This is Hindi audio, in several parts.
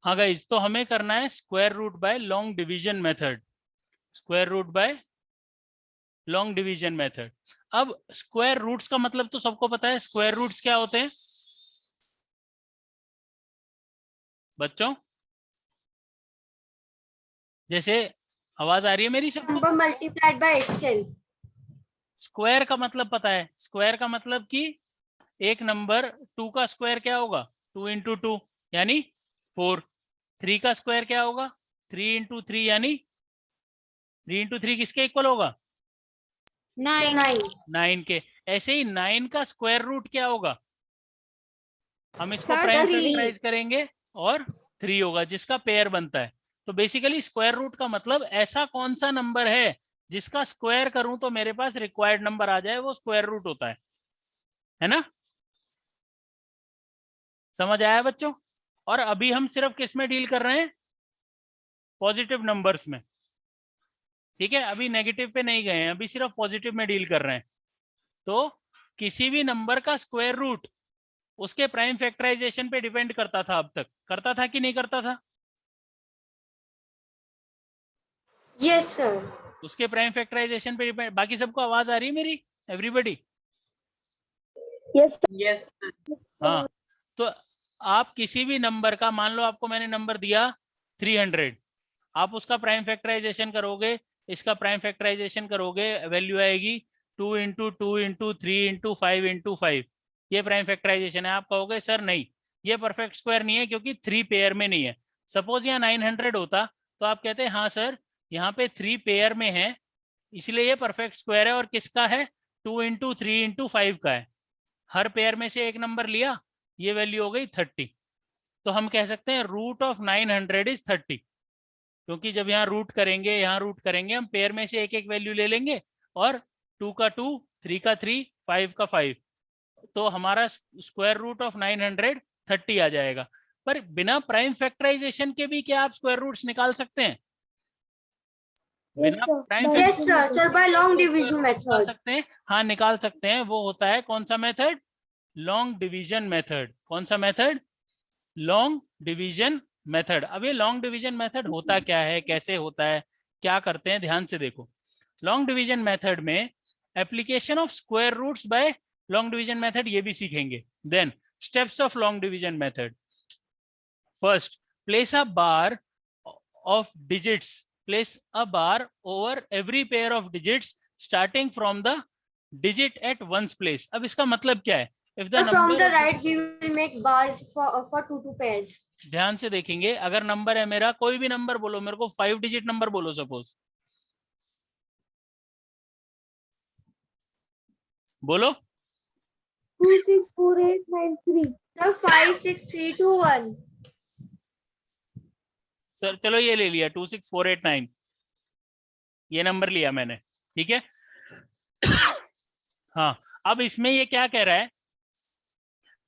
हाँ गाइज, तो हमें करना है square root by long division method. Square root by long division method. अब स्क्वायर रूट्स का मतलब तो सबको पता है, स्क्वायर रूट्स क्या होते हैं बच्चों? जैसे आवाज आ रही है मेरी सबको? Number multiplied by itself. Square का मतलब पता है, स्क्वायर का मतलब कि एक नंबर 2 का स्क्वायर क्या होगा, 2 इंटू 2 यानी 4। 3 का स्क्वायर क्या होगा, 3 इंटू 3 यानी 3 इंटू 3 किसके इक्वल होगा, 9। 9 के। ऐसे ही 9 का स्क्वायर रूट क्या होगा, हम इसको सर प्राइम 3। फैक्टराइज करेंगे और 3 होगा, जिसका पेयर बनता है। तो बेसिकली स्क्वायर रूट का मतलब ऐसा कौन सा नंबर है जिसका स्क्वायर करूं तो मेरे पास रिक्वायर्ड नंबर आ जाए, वो स्क्वायर रूट होता है ना? समझ आया बच्चों? और अभी हम सिर्फ किस में डील कर रहे हैं, पॉजिटिव नंबर्स में। ठीक है, अभी नेगेटिव पे नहीं गए हैं, अभी सिर्फ पॉजिटिव में डील कर रहे हैं। तो किसी भी नंबर का स्क्वायर रूट उसके प्राइम फैक्टराइजेशन पे डिपेंड करता था, अब तक करता था कि नहीं करता था? Yes sir. उसके प्राइम फैक्टराइजेशन पे डिपेंड। बाकी सबको आवाज आ रही है मेरी, एवरीबॉडी? Yes yes. हाँ, तो आप किसी भी नंबर का, मान लो आपको मैंने नंबर दिया 300, आप उसका प्राइम फैक्टराइजेशन करोगे, इसका प्राइम फैक्टराइजेशन करोगे, वैल्यू आएगी 2 इंटू 2 इंटू 3 इंटू 5 इंटू 5। ये प्राइम फैक्टराइजेशन है। आप कहोगे सर नहीं, ये परफेक्ट स्क्वायर नहीं है क्योंकि 3 पेयर में नहीं है। सपोज यहाँ 900 होता तो आप कहते हैं हाँ सर, यहाँ पे 3 पेयर में है, इसलिए ये परफेक्ट स्क्वायर है। और किसका है, 2 इंटू 3 इंटू 5 का है। हर पेयर में से एक नंबर लिया, ये वैल्यू हो गई 30। तो हम कह सकते हैं रूट ऑफ 900 इज 30, क्योंकि जब यहाँ रूट करेंगे, यहाँ रूट करेंगे, हम पेयर में से एक एक वैल्यू ले लेंगे, और 2 का 2, 3 का 3, 5 का 5, तो हमारा स्क्वायर रूट ऑफ 900 30 आ जाएगा। पर बिना प्राइम फैक्टराइजेशन के भी क्या आप स्क्वायर रूट्स निकाल सकते हैं? बिना prime yes sir, sir by long division निकाल मेथड। सकते हैं। हाँ निकाल सकते हैं, वो होता है कौन सा मेथड, लॉन्ग डिवीजन मेथड। कौन सा मेथड, लॉन्ग डिवीजन मेथड। अब ये लॉन्ग डिवीजन मेथड होता क्या है, कैसे होता है, क्या करते हैं, ध्यान से देखो। लॉन्ग डिवीजन मेथड में application of square roots by long division method, ये भी सीखेंगे। Then steps of long division method. First, place a bar of digits, place a bar over every pair of digits starting from the digit at ones place. अब इसका मतलब क्या है, if the from the number, right we will make bars for 2 pairs. ध्यान से देखेंगे, अगर नंबर है मेरा, कोई भी नंबर बोलो मेरे को, 5 डिजिट नंबर बोलो सपोज, बोलो। 264893। सर 56321। सर चलो ये ले लिया 26489, ये नंबर लिया मैंने, ठीक है। हाँ, अब इसमें ये क्या कह रहा है,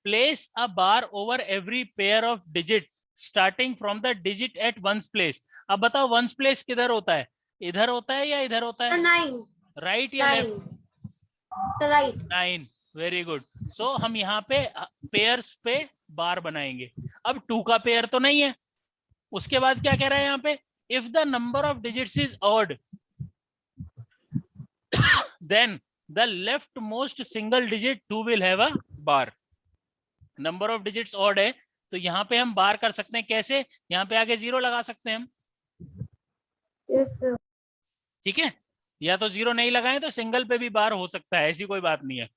place a bar over every pair of digit starting from the digit at ones place. अब बताओ वंस प्लेस किधर होता है, इधर होता है या इधर होता है, 9। राइट या left? 9 right. 9, very good. So हम यहाँ पे पेयर्स पे बार बनाएंगे। अब 2 का पेयर तो नहीं है। उसके बाद क्या कह रहा है यहाँ पे, if the number of digits is odd then the left most single digit 2 will have a bar. Number of digits odd है तो यहाँ पे हम बार कर सकते हैं, कैसे, यहाँ पे आगे 0 लगा सकते हैं हम, ठीक है। या तो 0 नहीं लगाए तो सिंगल पे भी बार हो सकता है, ऐसी कोई बात नहीं है।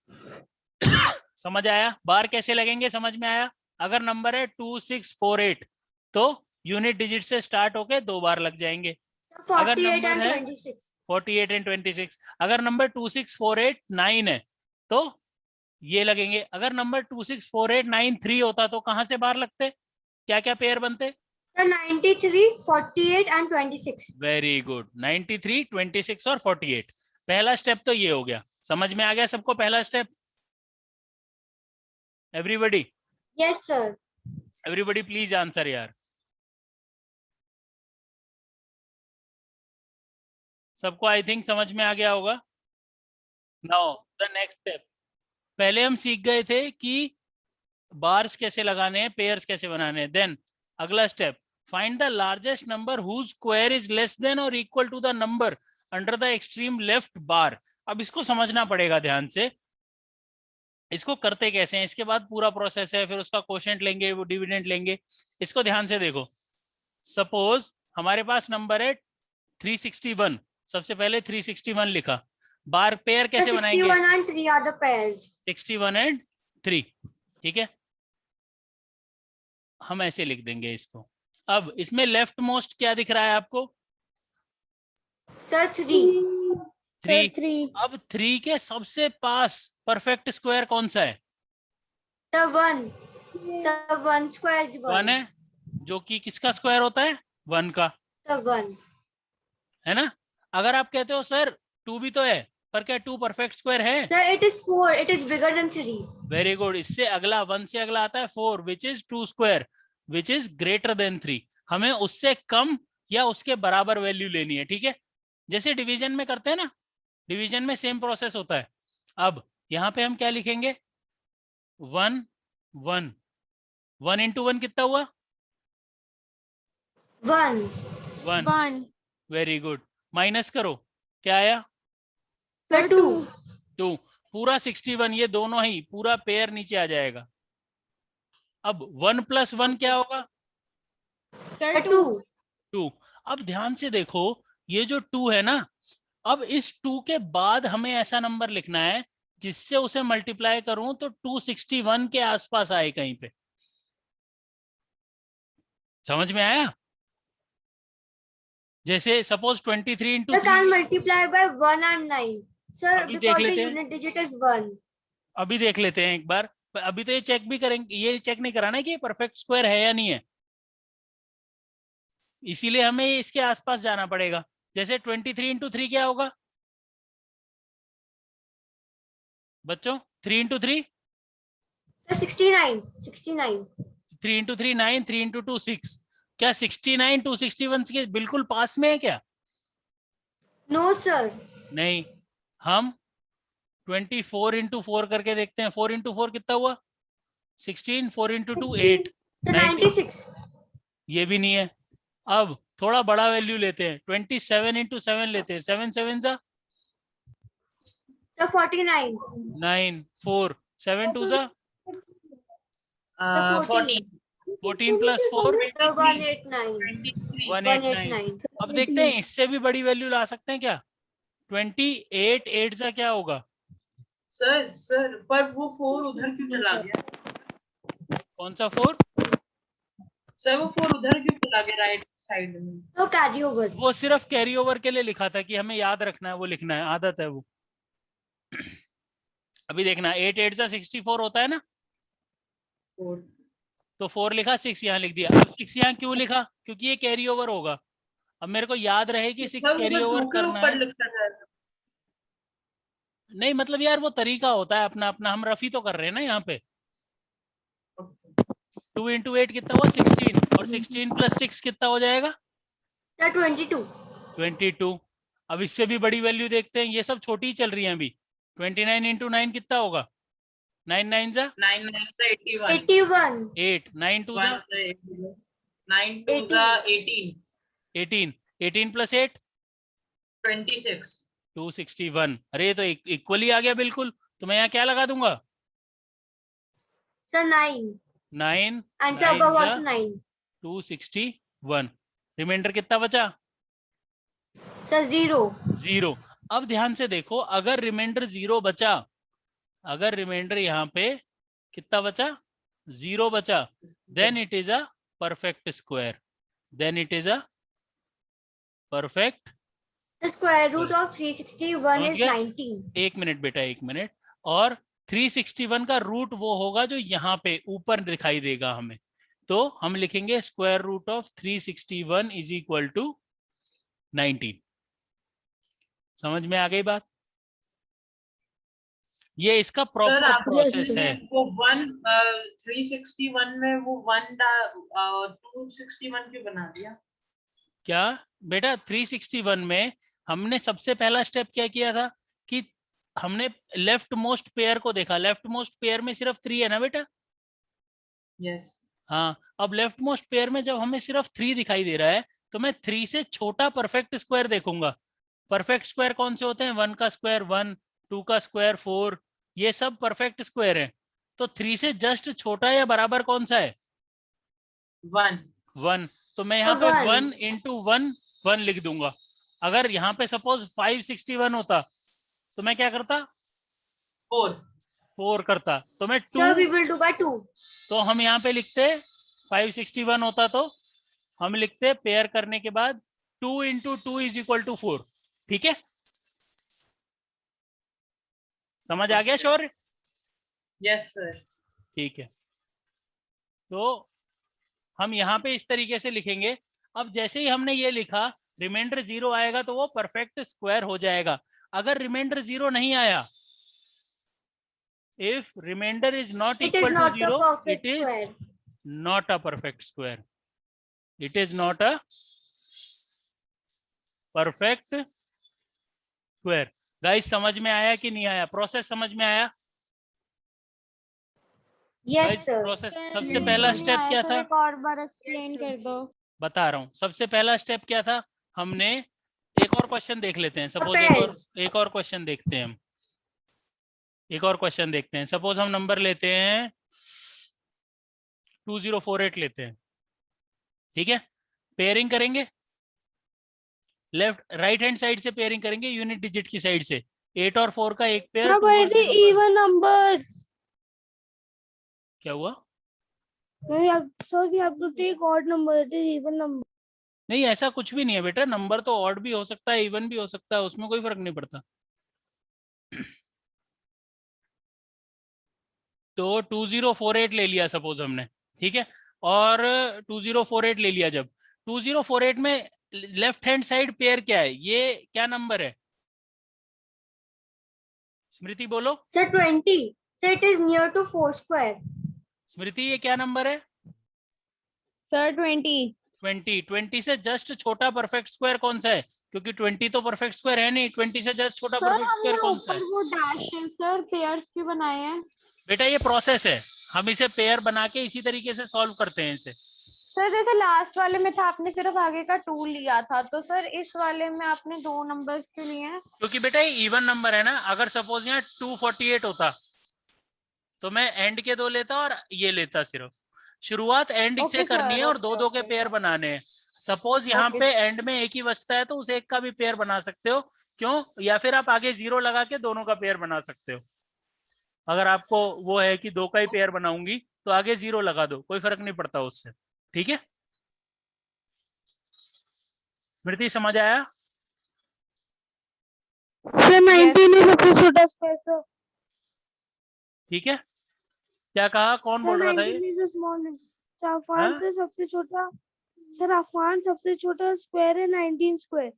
समझ आया, बार कैसे लगेंगे, समझ में आया? अगर नंबर है 2648 तो यूनिट डिजिट से स्टार्ट होके 2 बार लग जाएंगे। अगर 48 नंबर एंड है 26। 48 एंड 26, अगर नंबर 26489 है तो ये लगेंगे। अगर नंबर 264893 होता तो कहां से बार लगते, क्या क्या पेयर बनते? Sir 93, 48 and 26। वेरी गुड, 93, 26 और 48। पहला स्टेप तो ये हो गया, समझ में आ गया सबको पहला step, everybody? Yes sir. Everybody please answer यार, सबको आई थिंक समझ में आ गया होगा। नाउ द नेक्स्ट स्टेप, पहले हम सीख गए थे कि बार्स कैसे लगाने हैं, पेयर्स कैसे बनाने हैं। देन अगला step, find the largest number whose square is less than और equal to the number under the extreme left bar. अब इसको समझना पड़ेगा ध्यान से, इसको करते कैसे हैं, इसके बाद पूरा प्रोसेस है, फिर उसका क्वोशिएंट लेंगे, वो डिविडेंड लेंगे। इसको ध्यान से देखो, सपोज हमारे पास नंबर है 361, सबसे पहले 361 लिखा, बार पेयर कैसे The बनाएंगे? 61 and 3 are the pairs. 61 and 3, ठीक है, हम ऐसे लिख देंगे इसको। अब इसमें लेफ्ट मोस्ट क्या दिख रहा है आपको? Sir, 3. 3। अब 3 के सबसे पास परफेक्ट स्क्वायर कौन सा है? The 1. Sir, 1 square is 1 1. है, जो कि किसका स्क्वायर होता है? 1 का, The 1. है ना? अगर आप कहते हो सर 2 भी तो है, पर क्या 2 परफेक्ट स्क्वायर है? Sir, it is 4. It is bigger than 3. Very good. इससे अगला 1 से अगला आता है 4 which is 2 square which is greater than 3। हमें उससे कम या उसके बराबर वैल्यू लेनी है, ठीक है, जैसे डिवीजन में करते हैं ना, डिवीजन में सेम प्रोसेस होता है। अब यहाँ पे हम क्या लिखेंगे? 1 1 1 इंटू 1 कितना हुआ? 1. 1। Very good. माइनस करो, क्या आया? Sir, 2. 2। पूरा 61, ये दोनों ही पूरा पेयर नीचे आ जाएगा। अब 1 + 1 क्या होगा? Sir, 2. 2। अब ध्यान से देखो, ये जो 2 है ना, अब इस 2 के बाद हमें ऐसा नंबर लिखना है जिससे उसे मल्टीप्लाई करूं तो 261 के आसपास आए कहीं पे। समझ में आया? जैसे suppose 23 into Sir, 3, can multiply by 1 and 9. Sir, अभी देख because the लेते हैं, unit digit is 1. अभी देख लेते हैं एक बार। अभी तो ये चेक भी करेंगे, ये चेक नहीं कराना है कि परफेक्ट स्क्वायर है या नहीं है, इसीलिए हमें इसके आसपास जाना पड़ेगा। जैसे 23 इंटू 3 क्या होगा बच्चों? 3 इंटू 3, Sir, 69. 69. 3 into 3 9, 3 into 2 6। क्या 69 261 के बिल्कुल पास में है क्या? No, sir. नहीं। हम 24 इंटू 4 करके देखते हैं। 4 इंटू 4 कितना हुआ? 16। 4 इंटू 2 8, Sir, 90। 96. ये भी नहीं है। अब थोड़ा बड़ा वैल्यू लेते हैं, 27 इंटू 7 लेते हैं। 7 7 सा Sir, 49. 9 4 7 2 सा 14. 14 + 4 Sir, 189. 189। अब देखते हैं इससे भी बड़ी वैल्यू ला सकते हैं क्या? 28 8 सा क्या होगा? सर पर वो 4 उधर क्यों चला गया? कौन सा 4? सर वो 4 उधर क्यों चला गया राइट साइड में? So, carry over. वो सिर्फ कैरी ओवर के लिए लिखा था कि हमें याद रखना है, वो लिखना है, आदत है वो। अभी देखना, 8 8 सा 64 होता है ना, 4 तो 4 लिखा, 6 यहाँ लिख दिया। अब 6 यहाँ क्यों लिखा? क्योंकि ये कैरी ओवर होगा। अब मेरे को याद रहे कि 6 कैरी ओवर करना है। लिखा जाएगा। नहीं मतलब यार वो तरीका होता है अपना अपना, हम रफी तो कर रहे हैं ना यहाँ पे। 2 इंटू 8 कितना हुआ? 16, और 16 + 6 कितना हो जाएगा? Sir, 22. 22। अब इससे भी बड़ी वैल्यू देखते हैं, ये सब छोटी ही चल रही हैं अभी। 29 इंटू 9 कितना होगा? 9 9 सा 9 9 सा 81 81. 8, 9 2 सा 9 2 सा 18 18, 18 + 8 26 261। अरे ये तो इक्वली आ गया बिल्कुल। तो मैं यहाँ क्या लगा दूंगा? Sir, 9. 9 And sir, 9 above सा also 9. 261। रिमाइंडर कितना बचा? Sir, 0. 0। अब ध्यान से देखो, अगर रिमाइंडर 0 बचा, अगर रिमाइंडर यहाँ पे कितना बचा? 0 बचा, then it is a perfect square. Then it is a perfect. The square root of 361 is समझ गए? 19. एक मिनट बेटा, एक मिनट। और 361 का रूट वो होगा जो यहाँ पे ऊपर दिखाई देगा हमें, तो हम लिखेंगे square root of 361 is equal to 19। समझ में आ गई बात? ये इसका प्रॉपर प्रोसेस है। वो 361 में वो 261 क्यों बना दिया? क्या बेटा? 361 में हमने सबसे पहला स्टेप क्या किया था कि हमने लेफ्ट मोस्ट पेयर को देखा। लेफ्ट मोस्ट पेयर में सिर्फ 3 है ना बेटा? यस। हाँ, अब लेफ्ट मोस्ट पेयर में जब हमें सिर्फ 3 दिखाई दे रहा है तो मैं 3 से छोटा परफेक्ट स्क्वायर देखूंगा। परफेक्ट स्क्वायर कौन से होते हैं? 1 का स्क्वायर 1, 2 का स्क्वायर 4, ये सब परफेक्ट स्क्वायर है। तो 3 से जस्ट छोटा या बराबर कौन सा है? 1 1। तो मैं यहाँ पे 1 1 इंटू 1 लिख दूंगा। अगर यहाँ पे सपोज 561 होता तो मैं क्या करता? 4 4 करता। तो मैं 2, Sir, we will do by 2. तो हम यहाँ पे लिखते 561 होता तो हम लिखते पेयर करने के बाद 2 इंटू 2 इज इक्वल टू 4। ठीक है, समझ आ गया शौर्य? Yes sir. ठीक है, तो हम यहाँ पे इस तरीके से लिखेंगे। अब जैसे ही हमने ये लिखा, रिमाइंडर 0 आएगा तो वो परफेक्ट स्क्वायर हो जाएगा। अगर रिमाइंडर 0 नहीं आया, इफ remainder is not It is equal to not a 0, perfect it is square. not a perfect square. It is not a perfect square. Guys समझ में आया कि नहीं आया? प्रोसेस समझ में आया? Yes, guys sir. प्रोसेस, सबसे पहला स्टेप क्या था? एक और बार एक्सप्लेन कर दो। बता रहा हूँ। सबसे पहला स्टेप क्या था? हमने एक और क्वेश्चन देख लेते हैं। सपोज एक और क्वेश्चन देखते हैं हम। एक और क्वेश्चन देखते हैं। सपोज हम नंबर लेते हैं 2048 लेते हैं। ठीक है, पेयरिंग करेंगे, लेफ्ट राइट हैंड साइड से पेयरिंग करेंगे, यूनिट डिजिट की साइड से। 8 और 4 का एक पेयर, 2 और 0 का। Even number. क्या हुआ? So we have to take odd number, it is even number. नहीं, ऐसा कुछ भी नहीं है बेटा। नंबर तो ऑड भी हो सकता है, इवन भी हो सकता है, उसमें कोई फर्क नहीं पड़ता। तो 2048 ले लिया सपोज हमने, ठीक है, और 2048 ले लिया। जब 2048 में लेफ्ट हैंड साइड पेयर क्या है? ये क्या नंबर है? स्मृति बोलो। Sir, 20. So it is near to 4 square. स्मृति, ये क्या नंबर है? Sir 20. 20 से जस्ट छोटा परफेक्ट स्क्वायर कौन सा है? क्योंकि 20 तो परफेक्ट स्क्वायर है नहीं। 20 से जस्ट छोटा परफेक्ट स्क्वायर कौन सा है? वो डैश है सर, पेयर्स भी बनाए हैं। बेटा ये प्रोसेस है, हम इसे पेयर बना के इसी तरीके से सॉल्व करते हैं इसे। सर जैसे लास्ट वाले में था आपने सिर्फ आगे का 2 लिया था, तो सर इस वाले में आपने 2 नंबर्स के लिए हैं। क्योंकि बेटा ये इवन नंबर है ना। अगर सपोज यहाँ 248 होता तो मैं एंड के 2 लेता और ये लेता। सिर्फ शुरुआत एंड Okay, से करनी sir, है और okay, 2-2 के okay. पेयर बनाने हैं। सपोज यहाँ Okay. पे एंड में एक ही बचता है तो उस एक का भी पेयर बना सकते हो। क्यों? या फिर आप आगे 0 लगा के दोनों का पेयर बना सकते हो। अगर आपको वो है कि 2 का ही पेयर बनाऊंगी तो आगे 0 लगा दो, कोई फर्क नहीं पड़ता उससे। ठीक है, स्मृति समझ आया? सर 19 है सबसे छोटा स्क्वायर सर। ठीक है, क्या कहा? कौन बोल रहा था ये? अफान से सबसे छोटा सर, अफान सबसे छोटा स्क्वायर है 19 स्क्वायर।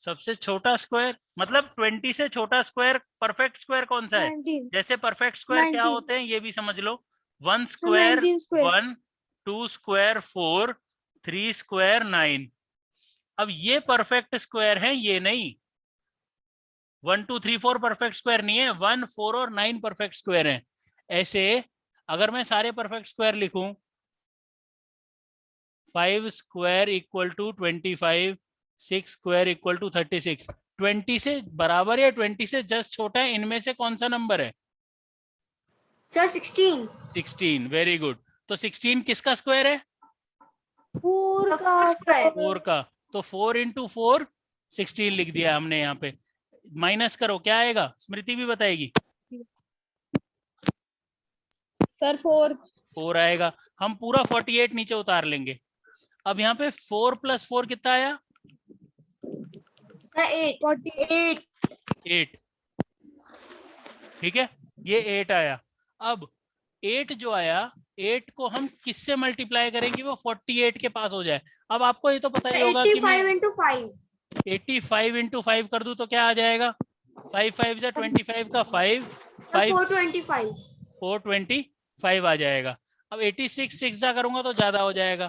सबसे छोटा स्क्वायर मतलब 20 से छोटा स्क्वायर परफेक्ट स्क्वायर कौन सा है? 19 जैसे परफेक्ट स्क्वायर क्या 19 होते हैं ये भी समझ लो। 1 स्क्वायर 19 स्क्वायर 1, 2 स्क्वायर 4, 3 स्क्वायर 9। अब ये परफेक्ट स्क्वायर है, ये नहीं। 1 2 3 4 परफेक्ट स्क्वायर नहीं है, 1 4 और 9 परफेक्ट स्क्वायर है। ऐसे अगर मैं सारे परफेक्ट स्क्वायर लिखूं, 5 square equal to 25, 6 square equal to 36। 20 से बराबर या 20 से जस्ट छोटा है, इनमें से कौन सा नंबर है? Sir, 16. 16, very good. तो 16 किसका स्क्वायर है? 4 The का 4 square. 4 का। तो 4 इंटू 4 16 लिख दिया हमने। यहाँ पे माइनस करो, क्या आएगा? स्मृति भी बताएगी। सर 4 आएगा। हम पूरा 48 नीचे उतार लेंगे। अब यहाँ पे 4 + 4 कितना आया? Sir, 8. 48 8। ठीक है, ये 8 आया। अब 8 जो आया, 8 को हम किससे मल्टीप्लाई करेंगे वो 48 के पास हो जाए। अब आपको ये तो पता ही होगा कि मैं 85 into 5. 85 इंटू 5 कर दूं तो क्या आ जाएगा? 5 5 जा 25 का 5 Sir, 425. 425 आ जाएगा। अब 86 6 जा करूंगा तो ज्यादा हो जाएगा,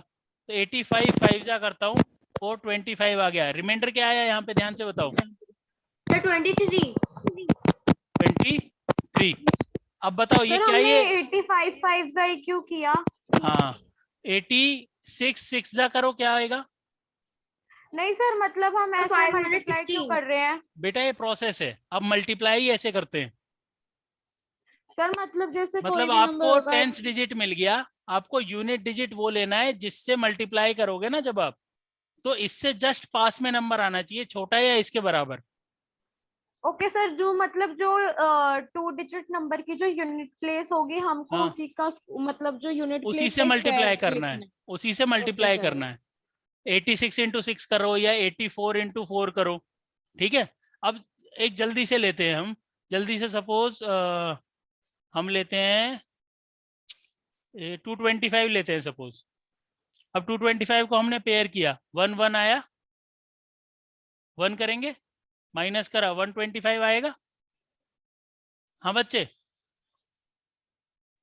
तो 85 5 जा करता हूँ, 425 आ गया। रिमाइंडर क्या आया यहाँ पे? ध्यान से बताओ। Sir, 23. 23। अब बताओ ये सर क्या? हमने ये 85 5 क्यों किया? हाँ 86 6 जा करो, क्या आएगा नहीं सर, मतलब हम ऐसे 516 मल्टीप्लाई क्यों कर रहे हैं बेटा? ये प्रोसेस है, अब मल्टीप्लाई ही ऐसे करते हैं। सर? मतलब जैसे कोई मतलब भी नंबर आपको होगा। 10th डिजिट मिल गया, आपको यूनिट डिजिट वो लेना है जिससे मल्टीप्लाई करोगे ना जब आप, तो इससे जस्ट पास में नंबर आना चाहिए, छोटा या इसके बराबर। ओके सर, जो मतलब जो 2 डिजिट नंबर की जो यूनिट प्लेस होगी, हमको हाँ। उसी का मतलब जो यूनिट उसी प्लेस से का मल्टीप्लाई स्क्वायर करना है, लिखना उसी से है। Multiply sir. करना है। 86 इंटू 6 करो या 84 इंटू 4 करो, ठीक है। अब एक जल्दी से लेते हैं हम, जल्दी से सपोज हम लेते हैं 225 लेते हैं सपोज। अब 225 को हमने पेयर किया, 1 1 आया, 1 करेंगे, माइनस करा, 125 आएगा। हाँ बच्चे,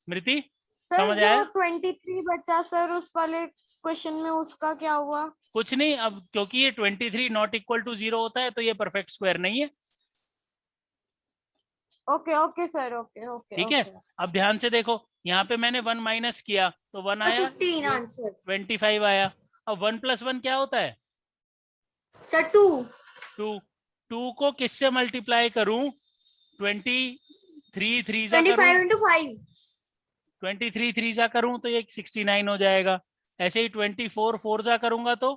स्मृति सर समझ जो आया? 23 बचा सर उस वाले क्वेश्चन में, उसका क्या हुआ? कुछ नहीं, अब क्योंकि ये 23 नॉट इक्वल टू 0 होता है तो ये परफेक्ट स्क्वायर नहीं है। Okay okay sir, okay okay ठीक है, ओके। अब ध्यान से देखो, यहाँ पे मैंने 1 माइनस किया तो 1 आया, 15 आंसर 25 आया। अब 1 प्लस 1 क्या होता है? सर 2 2 को किससे मल्टीप्लाई करूं? 23 3 जा करूं, 25 into 5 23 3 जा करूं तो ये 69 हो जाएगा। ऐसे ही 24 4 जा करूंगा तो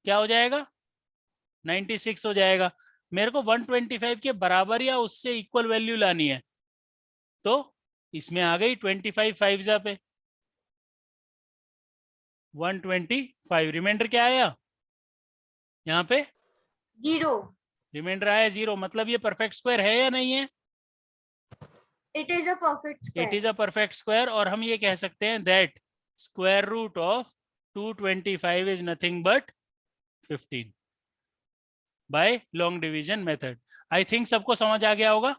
क्या हो जाएगा? 96 हो जाएगा। मेरे को 125 के बराबर या उससे इक्वल वैल्यू लानी है, तो इसमें आ गई 25 5 जा पे 125। रिमाइंडर क्या आया यहाँ पे? 0 रिमाइंडर आया 0। मतलब ये परफेक्ट स्क्वायर है या नहीं है? it is a perfect it square is a perfect square. और हम ये कह सकते हैं that square root of 225 is nothing but 15 by long division method. I think सबको समझ आ गया होगा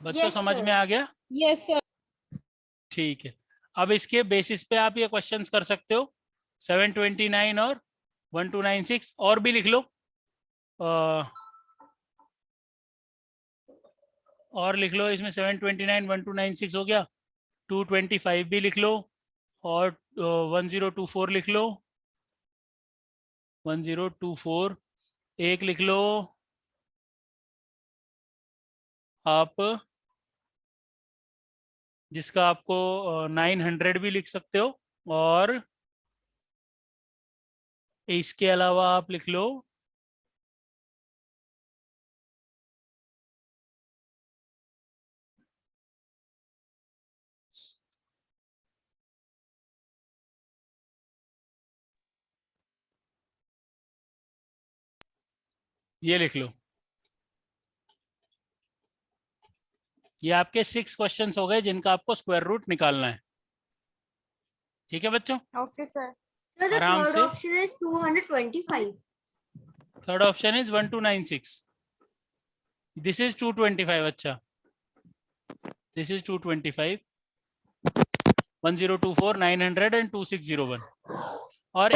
बच्चों? Yes, समझ sir. में आ गया? Yes sir. ठीक है, अब इसके बेसिस पे आप ये क्वेश्चंस कर सकते हो। 729 और 1296 और भी लिख लो, और लिख लो इसमें 729 1296 हो गया, 225 भी लिख लो, और 1024 लिख लो, 1024 एक लिख लो आप, जिसका आपको 900 भी लिख सकते हो। और इसके अलावा आप लिख लो ये लिख लो। ये आपके 6 क्वेश्चंस हो गए जिनका आपको स्क्वायर रूट निकालना है। ठीक है बच्चों? Okay sir. So the आराम third से। option is 225. Third option is 1296, this is 225। अच्छा, दिस इज 225, 1024 900 एंड 2601। और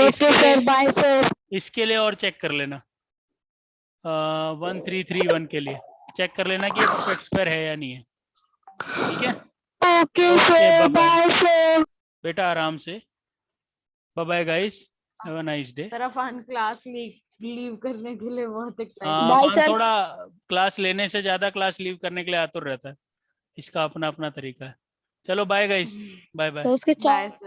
इसके लिए और चेक कर लेना 1331 के लिए चेक कर लेना कि ये परफेक्ट स्क्वायर है या नहीं है। ठीक है, ओके बाय बाय बेटा, आराम से, bye bye guys, have a nice day. Sir Afan class leave करने के लिए बहुत एक्साइटेड। अफान थोड़ा क्लास लेने से ज्यादा क्लास लीव करने के लिए आतुर रहता है, इसका अपना अपना तरीका है। चलो bye guys, bye bye. Bye sir.